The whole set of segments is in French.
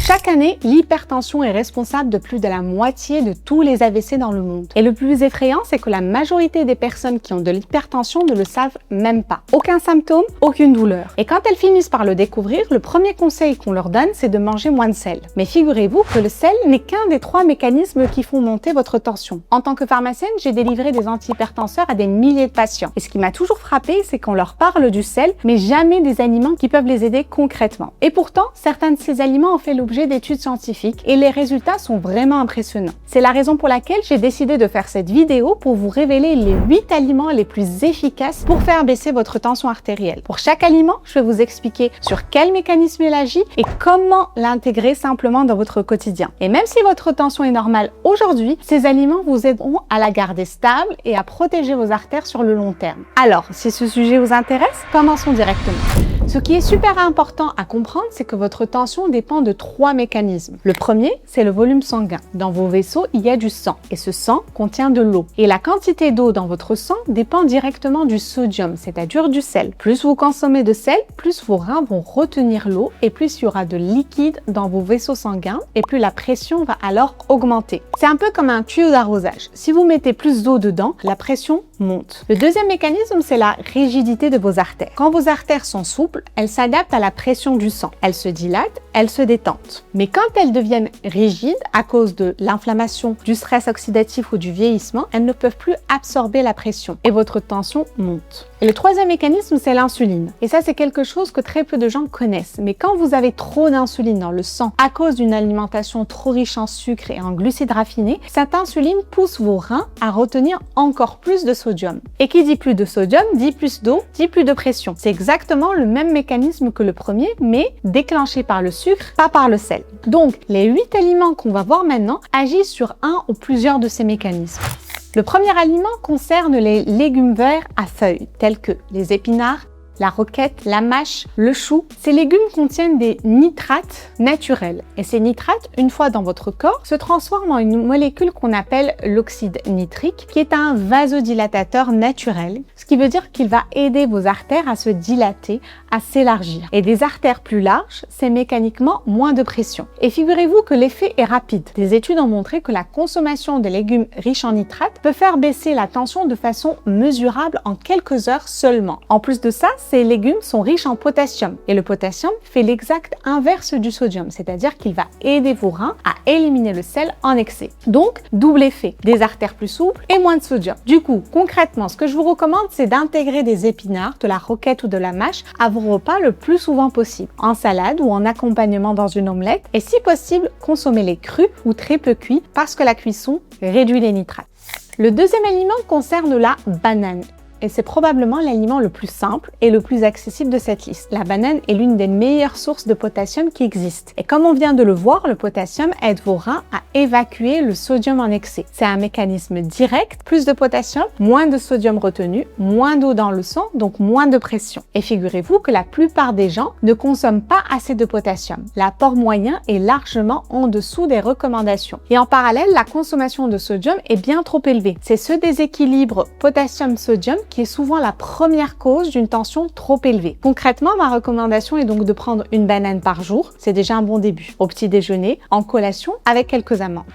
Chaque année, l'hypertension est responsable de plus de la moitié de tous les AVC dans le monde. Et le plus effrayant, c'est que la majorité des personnes qui ont de l'hypertension ne le savent même pas. Aucun symptôme, aucune douleur. Et quand elles finissent par le découvrir, le premier conseil qu'on leur donne, c'est de manger moins de sel. Mais figurez-vous que le sel n'est qu'un des 3 mécanismes qui font monter votre tension. En tant que pharmacienne, j'ai délivré des antihypertenseurs à des milliers de patients. Et ce qui m'a toujours frappé, c'est qu'on leur parle du sel, mais jamais des aliments qui peuvent les aider concrètement. Et pourtant, certains de ces aliments ont fait l'objet d'études scientifiques et les résultats sont vraiment impressionnants. C'est la raison pour laquelle j'ai décidé de faire cette vidéo pour vous révéler les 8 aliments les plus efficaces pour faire baisser votre tension artérielle. Pour chaque aliment, je vais vous expliquer sur quel mécanisme il agit et comment l'intégrer simplement dans votre quotidien. Et même si votre tension est normale aujourd'hui, ces aliments vous aideront à la garder stable et à protéger vos artères sur le long terme. Alors, si ce sujet vous intéresse, commençons directement. Ce qui est super important à comprendre, c'est que votre tension dépend de 3 mécanismes. Le premier, c'est le volume sanguin. Dans vos vaisseaux, il y a du sang et ce sang contient de l'eau. Et la quantité d'eau dans votre sang dépend directement du sodium, c'est-à-dire du sel. Plus vous consommez de sel, plus vos reins vont retenir l'eau et plus il y aura de liquide dans vos vaisseaux sanguins et plus la pression va alors augmenter. C'est un peu comme un tuyau d'arrosage. Si vous mettez plus d'eau dedans, la pression monte. Le deuxième mécanisme, c'est la rigidité de vos artères. Quand vos artères sont souples, elles s'adaptent à la pression du sang. Elles se dilatent, elles se détendent. Mais quand elles deviennent rigides à cause de l'inflammation, du stress oxydatif ou du vieillissement, elles ne peuvent plus absorber la pression et votre tension monte. Et le troisième mécanisme, c'est l'insuline. Et ça, c'est quelque chose que très peu de gens connaissent. Mais quand vous avez trop d'insuline dans le sang à cause d'une alimentation trop riche en sucre et en glucides raffinés, cette insuline pousse vos reins à retenir encore plus de sodium. Et qui dit plus de sodium, dit plus d'eau, dit plus de pression. C'est exactement le même mécanisme que le premier, mais déclenché par le sucre, pas par le sel. Donc, les 8 aliments qu'on va voir maintenant agissent sur un ou plusieurs de ces mécanismes. Le premier aliment concerne les légumes verts à feuilles, tels que les épinards, la roquette, la mâche, le chou. Ces légumes contiennent des nitrates naturels. Et ces nitrates, une fois dans votre corps, se transforment en une molécule qu'on appelle l'oxyde nitrique, qui est un vasodilatateur naturel, ce qui veut dire qu'il va aider vos artères à se dilater, à s'élargir. Et des artères plus larges, c'est mécaniquement moins de pression. Et figurez-vous que l'effet est rapide. Des études ont montré que la consommation de légumes riches en nitrates peut faire baisser la tension de façon mesurable en quelques heures seulement. En plus de ça, ces légumes sont riches en potassium. Et le potassium fait l'exact inverse du sodium, c'est-à-dire qu'il va aider vos reins à éliminer le sel en excès. Donc, double effet, des artères plus souples et moins de sodium. Du coup, concrètement, ce que je vous recommande, c'est d'intégrer des épinards, de la roquette ou de la mâche à vos repas le plus souvent possible, en salade ou en accompagnement dans une omelette. Et si possible, consommez-les crus ou très peu cuits parce que la cuisson réduit les nitrates. Le deuxième aliment concerne la banane. Et c'est probablement l'aliment le plus simple et le plus accessible de cette liste. La banane est l'une des meilleures sources de potassium qui existent. Et comme on vient de le voir, le potassium aide vos reins à évacuer le sodium en excès. C'est un mécanisme direct, plus de potassium, moins de sodium retenu, moins d'eau dans le sang, donc moins de pression. Et figurez-vous que la plupart des gens ne consomment pas assez de potassium. L'apport moyen est largement en dessous des recommandations. Et en parallèle, la consommation de sodium est bien trop élevée. C'est ce déséquilibre potassium-sodium qui est souvent la première cause d'une tension trop élevée. Concrètement, ma recommandation est donc de prendre une banane par jour, c'est déjà un bon début, au petit déjeuner, en collation, avec quelques amandes.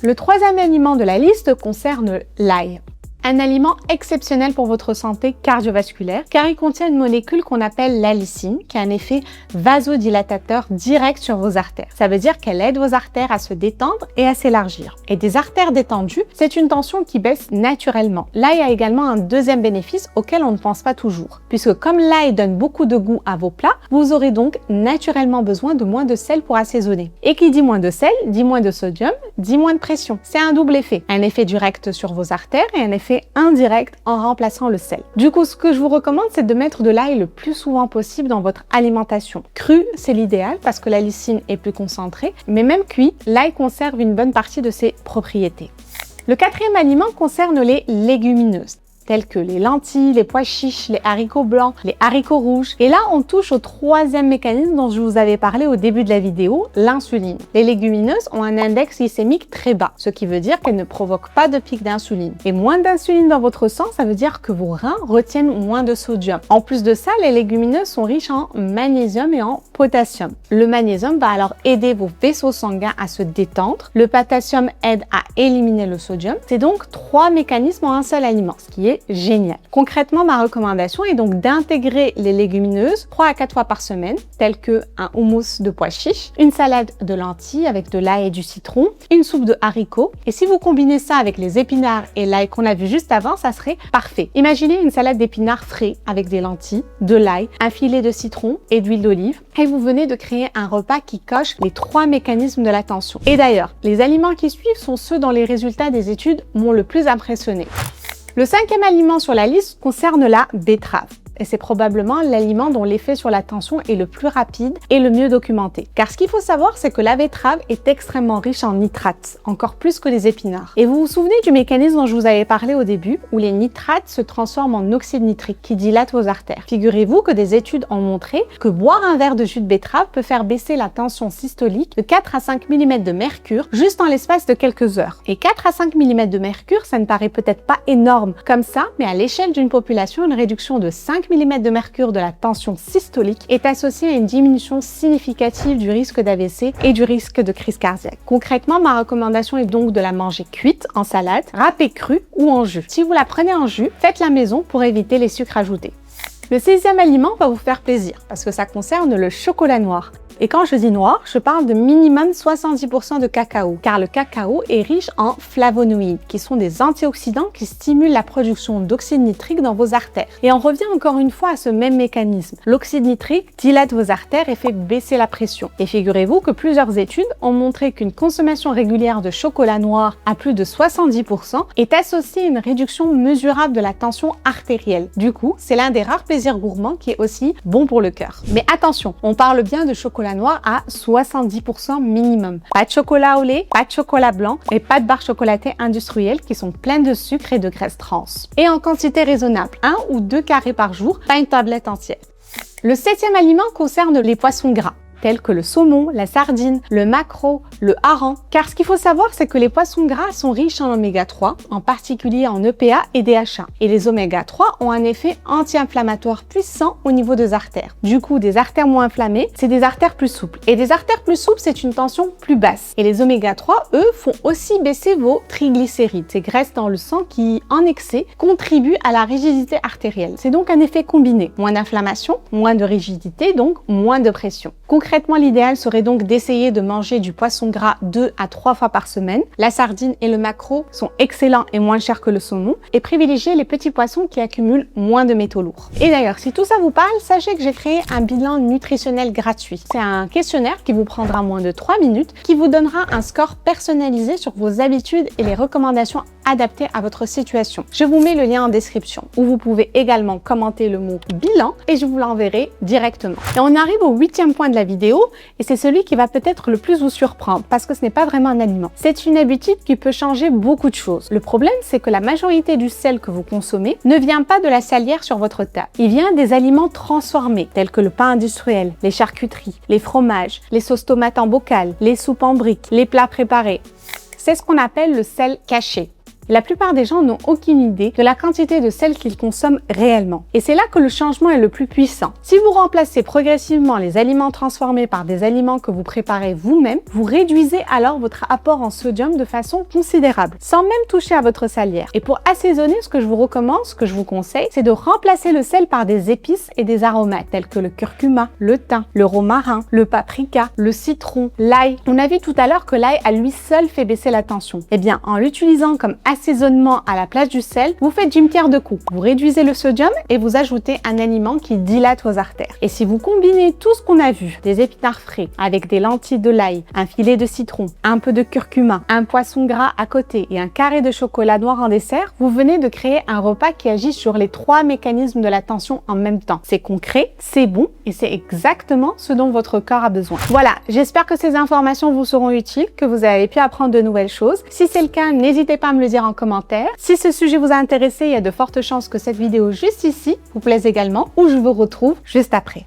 Le troisième aliment de la liste concerne l'ail. Un aliment exceptionnel pour votre santé cardiovasculaire car il contient une molécule qu'on appelle l'allicine qui a un effet vasodilatateur direct sur vos artères. Ça veut dire qu'elle aide vos artères à se détendre et à s'élargir. Et des artères détendues, c'est une tension qui baisse naturellement. L'ail a également un deuxième bénéfice auquel on ne pense pas toujours. Puisque comme l'ail donne beaucoup de goût à vos plats, vous aurez donc naturellement besoin de moins de sel pour assaisonner. Et qui dit moins de sel, dit moins de sodium, dit moins de pression. C'est un double effet. Un effet direct sur vos artères et un effet indirect en remplaçant le sel. Du coup, ce que je vous recommande, c'est de mettre de l'ail le plus souvent possible dans votre alimentation. Cru, c'est l'idéal parce que la lysine est plus concentrée, mais même cuit, l'ail conserve une bonne partie de ses propriétés. Le quatrième aliment concerne les légumineuses. tels que les lentilles, les pois chiches, les haricots blancs, les haricots rouges. Et là, on touche au troisième mécanisme dont je vous avais parlé au début de la vidéo, l'insuline. Les légumineuses ont un index glycémique très bas, ce qui veut dire qu'elles ne provoquent pas de pic d'insuline. Et moins d'insuline dans votre sang, ça veut dire que vos reins retiennent moins de sodium. En plus de ça, les légumineuses sont riches en magnésium et en potassium. Le magnésium va alors aider vos vaisseaux sanguins à se détendre. Le potassium aide à éliminer le sodium. C'est donc 3 mécanismes en un seul aliment, ce qui est génial. Concrètement, ma recommandation est donc d'intégrer les légumineuses 3 à 4 fois par semaine, telles que un houmous de pois chiches, une salade de lentilles avec de l'ail et du citron, une soupe de haricots. Et si vous combinez ça avec les épinards et l'ail qu'on a vu juste avant, ça serait parfait. Imaginez une salade d'épinards frais avec des lentilles, de l'ail, un filet de citron et d'huile d'olive. Et vous venez de créer un repas qui coche les 3 mécanismes de la tension. Et d'ailleurs, les aliments qui suivent sont ceux dont les résultats des études m'ont le plus impressionné. Le 5e aliment sur la liste concerne la betterave. Et c'est probablement l'aliment dont l'effet sur la tension est le plus rapide et le mieux documenté. Car ce qu'il faut savoir, c'est que la betterave est extrêmement riche en nitrates, encore plus que les épinards. Et vous vous souvenez du mécanisme dont je vous avais parlé au début, où les nitrates se transforment en oxyde nitrique qui dilate vos artères. Figurez-vous que des études ont montré que boire un verre de jus de betterave peut faire baisser la tension systolique de 4 à 5 mm de mercure juste en l'espace de quelques heures. Et 4 à 5 mm de mercure, ça ne paraît peut-être pas énorme comme ça, mais à l'échelle d'une population, une réduction de 5 mm de mercure de la tension systolique est associée à une diminution significative du risque d'AVC et du risque de crise cardiaque. Concrètement, ma recommandation est donc de la manger cuite, en salade, râpée crue ou en jus. Si vous la prenez en jus, faites-la maison pour éviter les sucres ajoutés. Le 6e aliment va vous faire plaisir parce que ça concerne le chocolat noir. Et quand je dis noir, je parle de minimum 70% de cacao, car le cacao est riche en flavonoïdes, qui sont des antioxydants qui stimulent la production d'oxyde nitrique dans vos artères. Et on revient encore une fois à ce même mécanisme. L'oxyde nitrique dilate vos artères et fait baisser la pression. Et figurez-vous que plusieurs études ont montré qu'une consommation régulière de chocolat noir à plus de 70% est associée à une réduction mesurable de la tension artérielle. Du coup, c'est l'un des rares plaisirs gourmands qui est aussi bon pour le cœur. Mais attention, on parle bien de chocolat noir à 70% minimum. Pas de chocolat au lait, pas de chocolat blanc et pas de barres chocolatées industrielles qui sont pleines de sucre et de graisse trans. Et en quantité raisonnable, 1 ou 2 carrés par jour, pas une tablette entière. Le 7e aliment concerne les poissons gras, tels que le saumon, la sardine, le maquereau, le hareng. Car ce qu'il faut savoir, c'est que les poissons gras sont riches en oméga 3, en particulier en EPA et DHA. Et les oméga 3 ont un effet anti-inflammatoire puissant au niveau des artères. Du coup, des artères moins inflammées, c'est des artères plus souples. Et des artères plus souples, c'est une tension plus basse. Et les oméga 3, eux, font aussi baisser vos triglycérides, ces graisses dans le sang qui, en excès, contribuent à la rigidité artérielle. C'est donc un effet combiné. Moins d'inflammation, moins de rigidité, donc moins de pression. Concrètement, l'idéal serait donc d'essayer de manger du poisson gras 2 à 3 fois par semaine. La sardine et le maquereau sont excellents et moins chers que le saumon. Et privilégiez les petits poissons qui accumulent moins de métaux lourds. Et d'ailleurs, si tout ça vous parle, sachez que j'ai créé un bilan nutritionnel gratuit. C'est un questionnaire qui vous prendra moins de 3 minutes, qui vous donnera un score personnalisé sur vos habitudes et les recommandations adaptées à votre situation. Je vous mets le lien en description, où vous pouvez également commenter le mot bilan et je vous l'enverrai directement. Et on arrive au 8e point de la vidéo et c'est celui qui va peut-être le plus vous surprendre parce que ce n'est pas vraiment un aliment. C'est une habitude qui peut changer beaucoup de choses. Le problème, c'est que la majorité du sel que vous consommez ne vient pas de la salière sur votre table. Il vient des aliments transformés tels que le pain industriel, les charcuteries, les fromages, les sauces tomates en bocal, les soupes en briques, les plats préparés. C'est ce qu'on appelle le sel caché. La plupart des gens n'ont aucune idée de la quantité de sel qu'ils consomment réellement. Et c'est là que le changement est le plus puissant. Si vous remplacez progressivement les aliments transformés par des aliments que vous préparez vous-même, vous réduisez alors votre apport en sodium de façon considérable, sans même toucher à votre salière. Et pour assaisonner, ce que je vous recommande, ce que je vous conseille, c'est de remplacer le sel par des épices et des aromates, tels que le curcuma, le thym, le romarin, le paprika, le citron, l'ail. On a vu tout à l'heure que l'ail à lui seul fait baisser la tension. Eh bien, en l'utilisant comme assaisonnement à la place du sel, vous faites d'une pierre deux coups. Vous réduisez le sodium et vous ajoutez un aliment qui dilate vos artères. Et si vous combinez tout ce qu'on a vu, des épinards frais avec des lentilles de l'ail, un filet de citron, un peu de curcuma, un poisson gras à côté et un carré de chocolat noir en dessert, vous venez de créer un repas qui agit sur les 3 mécanismes de la tension en même temps. C'est concret, c'est bon et c'est exactement ce dont votre corps a besoin. Voilà, j'espère que ces informations vous seront utiles, que vous avez pu apprendre de nouvelles choses. Si c'est le cas, n'hésitez pas à me le dire dire en commentaire. Si ce sujet vous a intéressé, il y a de fortes chances que cette vidéo juste ici vous plaise également ou je vous retrouve juste après.